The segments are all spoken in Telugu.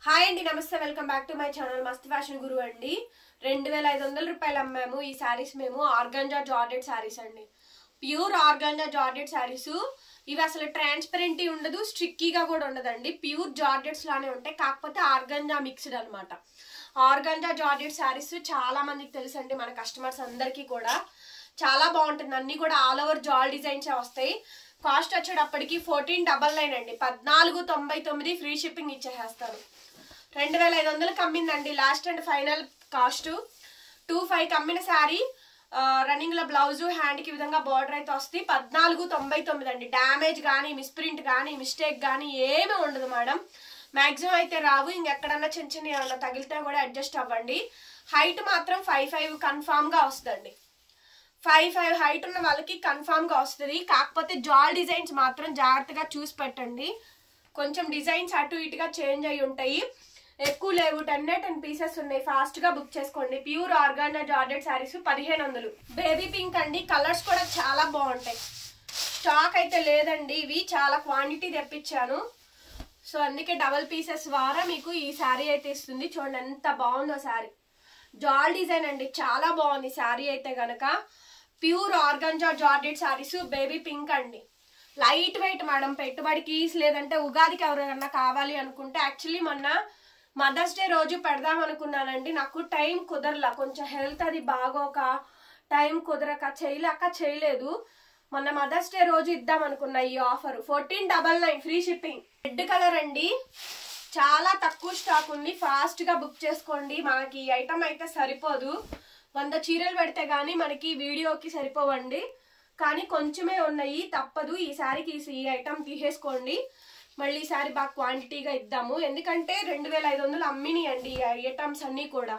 హాయ్ అండి, నమస్తే. Welcome back to my channel మస్త్ ఫ్యాషన్ గురు అండి. 2500 రూపాయలు అమ్మాము ఈ సారీస్. మేము ఆర్గాంజా జార్జెట్ సారీస్ అండి, ప్యూర్ ఆర్గాంజా జార్జెట్ సారీస్. ఇవి అసలు ట్రాన్స్పరెంట్ ఉండదు, స్ట్రిక్కీగా కూడా ఉండదండి. ప్యూర్ జార్జెట్స్ లానే ఉంటాయి, కాకపోతే ఆర్గాంజా మిక్స్డ్ అనమాట. ఆర్గాంజా జార్జెట్ సారీస్ చాలా మందికి తెలుసు అండి, మన కస్టమర్స్ అందరికీ కూడా. చాలా బాగుంటుంది, అన్ని కూడా ఆల్ ఓవర్ జాల్ డిజైన్స్ వస్తాయి. కాస్ట్ వచ్చేటప్పటికి 1499 అండి, 1499 ఫ్రీ షిప్పింగ్ ఇచ్చేసేస్తాను. 2500 అమ్మిందండి లాస్ట్ అండ్ ఫైనల్ కాస్ట్. 2500 అమ్మిన శారీ రన్నింగ్ లో బ్లౌజ్ హ్యాండ్ కి విధంగా బార్డర్ అయితే వస్తుంది. 1499 అండి. డ్యామేజ్ కానీ మిస్ప్రింట్ కానీ మిస్టేక్ కానీ ఏమీ ఉండదు మేడం. మాక్సిమం అయితే రావు, ఇంకెక్కడన్నా చిన్న చిన్న ఏమన్నా తగిలితే కూడా అడ్జస్ట్ అవ్వండి. హైట్ మాత్రం 5'5" కన్ఫామ్ గా వస్తుందండి. 5'5" హైట్ ఉన్న వాళ్ళకి కన్ఫామ్ గా వస్తుంది. కాకపోతే జాల్ డిజైన్స్ మాత్రం జాగ్రత్తగా చూసి పెట్టండి, కొంచెం డిజైన్స్ అటు ఇటుగా చేంజ్ అయి ఉంటాయి. ఎక్కువ లేవు, 10 పీసెస్ ఉన్నాయి. ఫాస్ట్ గా బుక్ చేసుకోండి. Pure organza georgette saris 1500. Baby pink అండి, కలర్స్ కూడా చాలా బాగుంటాయి. స్టాక్ అయితే లేదండి, ఇవి చాలా క్వాంటిటీ తెప్పించాను, సో అందుకే డబల్ పీసెస్ ద్వారా మీకు ఈ శారీ అయితే ఇస్తుంది. చూడండి ఎంత బాగుందో శారీ. జాల్ డిజైన్ అండి, చాలా బాగుంది శారీ అయితే గనక. Pure organza georgette saris, baby pink అండి. లైట్ వెయిట్ మేడం, పెట్టుబడికి లేదంటే ఉగాదికి ఎవరైనా కావాలి అనుకుంటే. యాక్చువల్లీ మొన్న మదర్స్ డే రోజు పెడదాం అనుకున్నానండి, నాకు టైం కుదరలా, కొంచెం హెల్త్ అది బాగోక టైం కుదరక చేయలేదు. మొన్న మదర్స్ డే రోజు ఇద్దాం అనుకున్నా ఈ offer. 1499 free shipping. Red colour అండి, చాలా తక్కువ స్టాక్ ఉంది, ఫాస్ట్ గా బుక్ చేసుకోండి. మనకి ఈ ఐటమ్ అయితే సరిపోదు, 100 చీరలు పెడితే గానీ మనకి వీడియోకి సరిపోవండి. కానీ కొంచెమే ఉన్నాయి, తప్పదు. ఈ సారికి ఈ ఐటమ్ తీసేసుకోండి. మళ్ళీ ఈసారి బాగా క్వాంటిటీగా ఇద్దాము, ఎందుకంటే 2500 అమ్మిని అండి ఈ ఐటమ్స్ అన్నీ కూడా.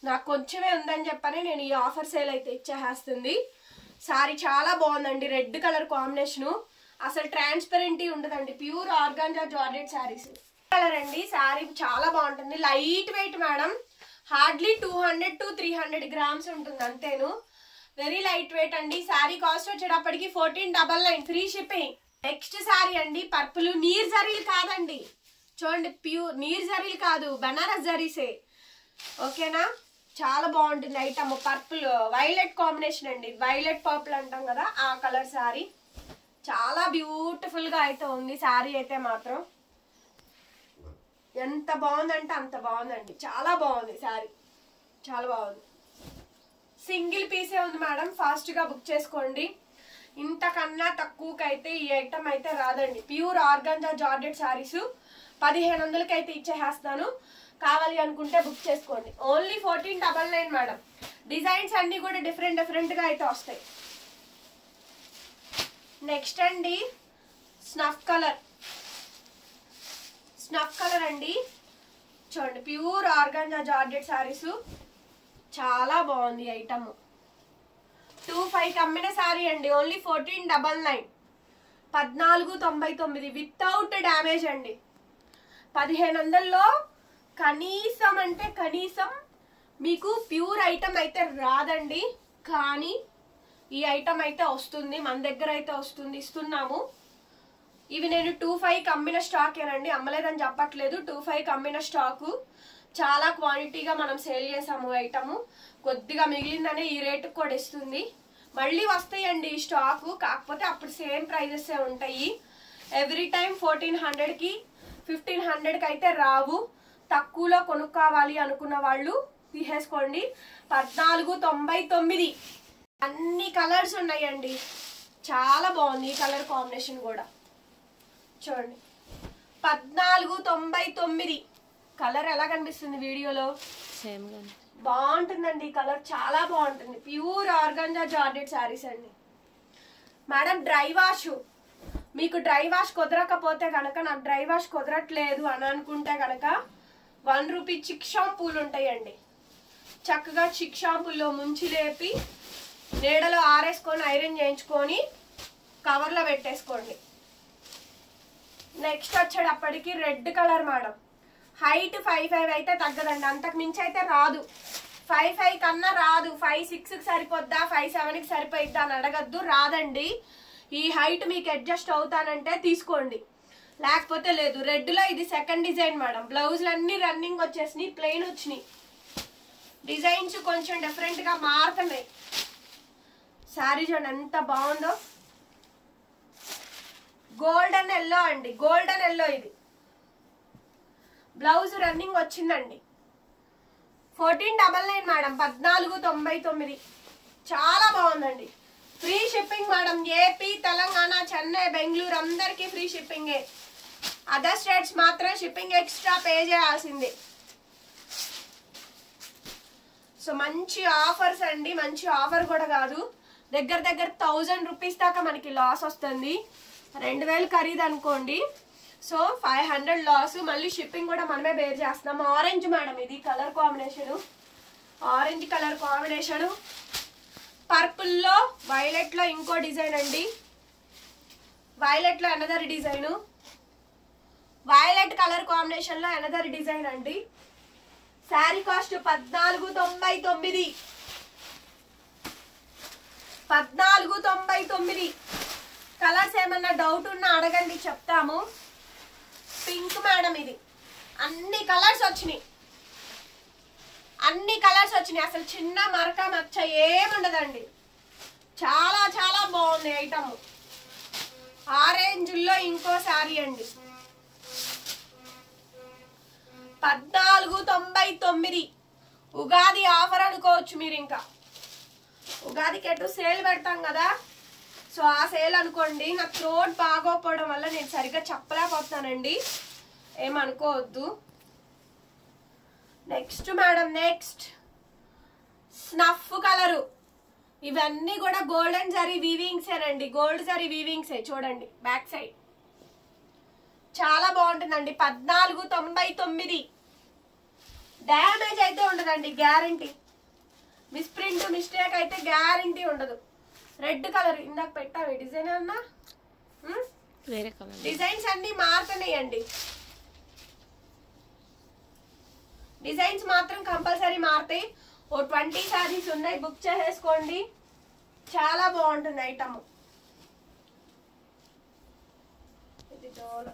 నాకు కొంచెమే ఉందని చెప్పని నేను ఈ ఆఫర్ సేల్ అయితే ఇచ్చేస్తుంది. సారీ చాలా బాగుందండి, రెడ్ కలర్ కాంబినేషను. అసలు ట్రాన్స్పరెంటీ ఉండదండి, pure organza georgette saris. Colour అండి, సారీ చాలా బాగుంటుంది. Light weight madam, hardly 200 to 300 grams ఉంటుంది అంతేను. వెరీ లైట్ వెయిట్ అండి. సారీ కాస్ట్ వచ్చేటప్పటికి 1499 ఫ్రీ షిప్పింగ్. నెక్స్ట్ సారీ అండి, పర్పుల్. నీర్ జరీలు కాదండి, చూడండి, ప్యూర్ నీర్ జరీలు కాదు, బనారస్ జరీసే. ఓకేనా, చాలా బాగుంటుంది ఐటమ్. పర్పుల్ వైలెట్ కాంబినేషన్ అండి, వైలెట్ పర్పుల్ అంటాం కదా, ఆ కలర్ సారీ. చాలా బ్యూటిఫుల్ గా అయితే ఉంది సారీ అయితే మాత్రం. ఎంత బాగుందంటే అంత బాగుందండి, చాలా బాగుంది సారీ, చాలా బాగుంది. సింగిల్ పీసే ఉంది మేడం, ఫాస్ట్ గా బుక్ చేసుకోండి. ఇంతకన్నా తక్కువకైతే ఈ ఐటమ్ అయితే రాదండి. ప్యూర్ ఆర్గాంజా జార్జెట్ సారీస్ 1500 అయితే ఇచ్చేసేస్తాను. కావాలి అనుకుంటే బుక్ చేసుకోండి. Only 1499 madam. డిజైన్స్ అన్ని కూడా డిఫరెంట్ గా అయితే వస్తాయి. నెక్స్ట్ అండి, స్నఫ్ కలర్ అండి, చూడండి, ప్యూర్ ఆర్గాంజా జార్జెట్ సారీస్. చాలా బాగుంది ఐటమ్. 2500 అమ్మిన సారీ అండి, ఓన్లీ 1499. 1499 వితౌట్ డ్యామేజ్ అండి. 1500లో కనీసం అంటే కనీసం మీకు ప్యూర్ ఐటమ్ అయితే రాదండి, కానీ ఈ ఐటమ్ అయితే వస్తుంది, మన దగ్గర అయితే వస్తుంది, ఇస్తున్నాము. ఇవి నేను 2500 అమ్మిన స్టాకేనండి, అమ్మలేదని చెప్పట్లేదు. 2500 అమ్మిన స్టాకు, చాలా క్వాంటిటీగా మనం సేల్ చేసాము ఐటమ్. కొద్దిగా మిగిలిందనే ఈ రేటుకు కూడా ఇస్తుంది. మళ్ళీ వస్తాయండి ఈ స్టాకు, కాకపోతే అప్పుడు సేమ్ ప్రైజెస్ ఉంటాయి. ఎవ్రీ టైం 1400కి 1500కి అయితే రావు. తక్కువలో కొనుక్కోవాలి అనుకున్న వాళ్ళు తీసేసుకోండి. 1499. అన్ని కలర్స్ ఉన్నాయండి, చాలా బాగుంది ఈ కలర్ కాంబినేషన్ కూడా. చూడండి, 1499. కలర్ ఎలా కనిపిస్తుంది వీడియోలో? సేమ్ బాగుంటుందండి కలర్, చాలా బాగుంటుంది. ప్యూర్ ఆర్గాంజా జార్జెట్ సారీస్ అండి మేడం. డ్రై వాష్, మీకు డ్రై వాష్ కుదరకపోతే కనుక, నాకు డ్రై వాష్ కుదరట్లేదు అని అనుకుంటే కనుక 1 రూపీ చిక్ షాంపూలు ఉంటాయండి. చక్కగా చిక్ షాంపూల్లో ముంచి లేపి నీడలో ఆరేసుకొని ఐరన్ చేయించుకొని కవర్లో పెట్టేసుకోండి. నెక్స్ట్ వచ్చేటప్పటికి రెడ్ కలర్ మేడం. హైట్ 5'5" అయితే తగ్గదండి, అంతకు మించి అయితే రాదు. 5'5" కన్నా రాదు. 5'6" సరిపోద్దా, 5'7" సరిపోయిద్దా అని అడగద్దు, రాదండి. ఈ హైట్ మీకు అడ్జస్ట్ అవుతానంటే తీసుకోండి. లేకపోతే లేదు. రెడ్ లో ఇది సెకండ్ డిజైన్ మేడం. బ్లౌజులు అన్ని రన్నింగ్ వచ్చేసినాయి, ప్లెయిన్ వచ్చినాయి. డిజైన్స్ కొంచెం డిఫరెంట్ గా మారుతున్నాయి. శారీ చూడండి ఎంత బాగుందో. గోల్డెన్ ఎల్లో అండి, గోల్డెన్ ఎల్లో. ఇది బ్లౌజ్ రన్నింగ్ వచ్చిందండి. 1499 మేడం, 1499. చాలా బాగుందండి. Free shipping madam. AP, Telangana, Chennai, Bengaluru అందరికీ ఫ్రీ షిప్పింగే. అదర్ స్టేట్స్ మాత్రం షిప్పింగ్ ఎక్స్ట్రా పే చేయాల్సిందే. సో మంచి ఆఫర్స్ అండి. మంచి ఆఫర్ కూడా కాదు, దగ్గర 1000 రూపీస్ దాకా మనకి లాస్ వస్తుంది. 2000 ఖరీదు అనుకోండి, సో 500 లాస్. మళ్ళీ షిప్పింగ్ కూడా మనమే బేర్ చేస్తున్నాం. ఆరెంజ్ మేడం, ఇది colour combination. Orange colour combination. Purple లో వైలెట్ లో ఇంకో డిజైన్ అండి. వైలెట్ లో another design. Violet colour combination లో అనదర్ డిజైన్ అండి. శారీ కాస్ట్ 1499. 1499. కలర్స్ ఏమన్నా డౌట్ ఉన్నా అడగండి, చెప్తాము. పింక్ మేడం, ఇది అన్ని కలర్స్ వచ్చినాయి. అన్ని కలర్స్ వచ్చినాయి. అసలు చిన్న మరక మచ్చ ఏముండదండి. చాలా చాలా బాగుంది ఐటమ్. ఆరెంజ్ లో ఇంకో శారీ అండి. 1499. ఉగాది ఆఫర్ అనుకోవచ్చు మీరు. ఇంకా ఉగాదికి ఎటు సేల్ పెడతాం కదా, సో ఆ సేల్ అనుకోండి. నాకు థ్రోట్ బాగోపోవడం వల్ల నేను సరిగ్గా చెప్పలేకపోతున్నానండి, ఏమనుకోవద్దు. Next madam, next snuff colour. ఇవన్నీ కూడా గోల్డెన్ జరీ వీవింగ్స్ ఏనండి. గోల్డ్ జరీ వీవింగ్సే. చూడండి బ్యాక్ సైడ్ చాలా బాగుంటుందండి. 1499. డ్యామేజ్ అయితే ఉండదండి, గ్యారంటీ. మిస్ప్రింట్ మిస్టేక్ అయితే గ్యారంటీ ఉండదు. రెడ్ కలర్ ఇందాక పెట్టావి డిజైన్ అన్నా. వేరే కలర్ డిజైన్స్ అన్ని మారుతున్నాయండి. డిజైన్స్ మాత్రం కంపల్సరీ మారుతాయి. ఓ 20 శారీస్ ఉన్నాయి, బుక్ చేసేసుకోండి. చాలా బాగుంటుంది ఐటమ్.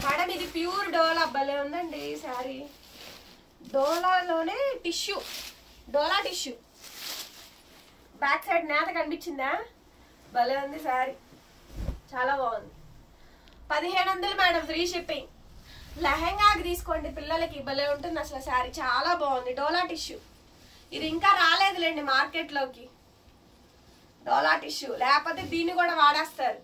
మేడం ఇది ప్యూర్ డోలా. భలే ఉందండి ఈ శారీ. డోలాలోనే టిష్యూ, డోలా టిష్యూ. బ్యాక్ సైడ్ నేత కనిపించిందా? భలే ఉంది శారీ, చాలా బాగుంది. 1500 మేడం, ఫ్రీ షిప్పింగ్. లెహెంగాకి తీసుకోండి పిల్లలకి, భలే ఉంటుంది అసలు శారీ. చాలా బాగుంది. డోలా టిష్యూ. ఇది ఇంకా రాలేదులేండి మార్కెట్లోకి. డోలా టిష్యూ లేకపోతే దీన్ని కూడా వాడేస్తారు.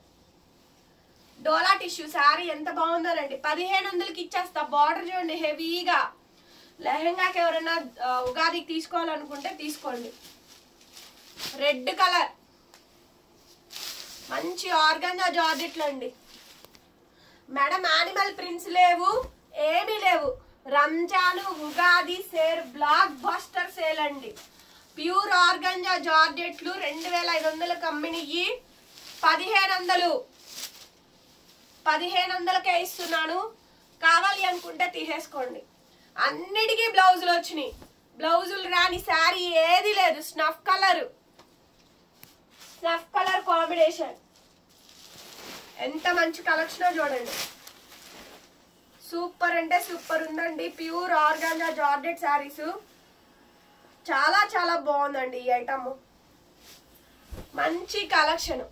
డోలా టిష్యూ శారీ ఎంత బాగుందోనండి. 1500కి ఇచ్చేస్తా. బార్డర్ చూడండి హెవీగా. లెహెంగాకి ఎవరైనా ఉగాదికి తీసుకోవాలనుకుంటే తీసుకోండి. రెడ్ కలర్, మంచి ఆర్గంజా జార్జెట్లు అండి. మేడం యానిమల్ ప్రింట్స్ లేవు, ఏమీ లేవు. Ramzan, Ugadi sale, block buster sale అండి. ప్యూర్ ఆర్గంజా జార్జెట్లు 2500 అమ్మినవి 1500కే ఇస్తున్నాను. కావాలి అనుకుంటే తీసేసుకోండి. అన్నిటికీ బ్లౌజులు వచ్చినాయి. బ్లౌజులు రాని శారీ ఏది లేదు. Snuff colour, snuff colour combination ఎంత మంచి కలెక్షన్ చూడండి. సూపర్ అంటే సూపర్ ఉందండి. ప్యూర్ ఆర్గాంజా జార్జెట్ శారీస్ చాలా చాలా బాగుందండి ఈ ఐటమ్. మంచి collection.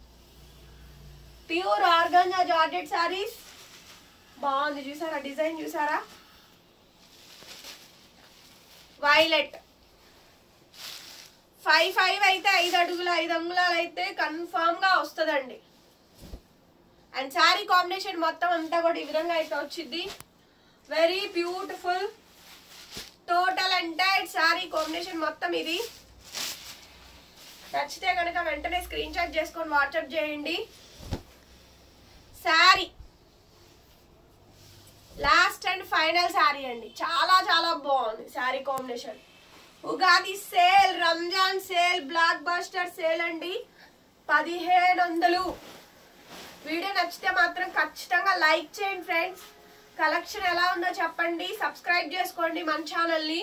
Pure organza georgette saris బాగుంది. చూసారా డిజైన్? చూసారా? వైలెట్ 5'5" అయితే 5 అడుగులు 5 అంగుళాలు అయితే కన్ఫామ్ గా వస్తుందండి. అండ్ శారీ కాంబినేషన్ మొత్తం అంతా కూడా ఈ విధంగా అయితే వచ్చింది. Very beautiful. Total entire sari combination మొత్తం ఇది. నచ్చితే కనుక వెంటనే స్క్రీన్ షాట్ చేసుకొని వాట్సాప్ చేయండి. Sari last and final sari అండి. చాలా చాలా బాగుంది sari combination. Ugadi sale, Ramzan sale, block buster sale అండి. 1500. వీడియో నచ్చితే మాత్రం ఖచ్చితంగా లైక్ చేయండి ఫ్రెండ్స్. కలెక్షన్ ఎలా ఉందో చెప్పండి. సబ్స్క్రైబ్ చేసుకోండి మన ఛానల్ని.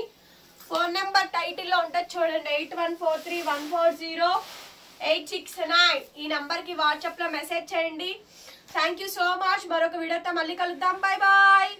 ఫోన్ నెంబర్ టైటిల్లో ఉంటుంది చూడండి, 8143140869. ఈ నెంబర్కి వాట్సాప్లో మెసేజ్ చేయండి. Thank you so much. మరొక వీడియోతో మళ్ళీ కలుద్దాం. Bye bye.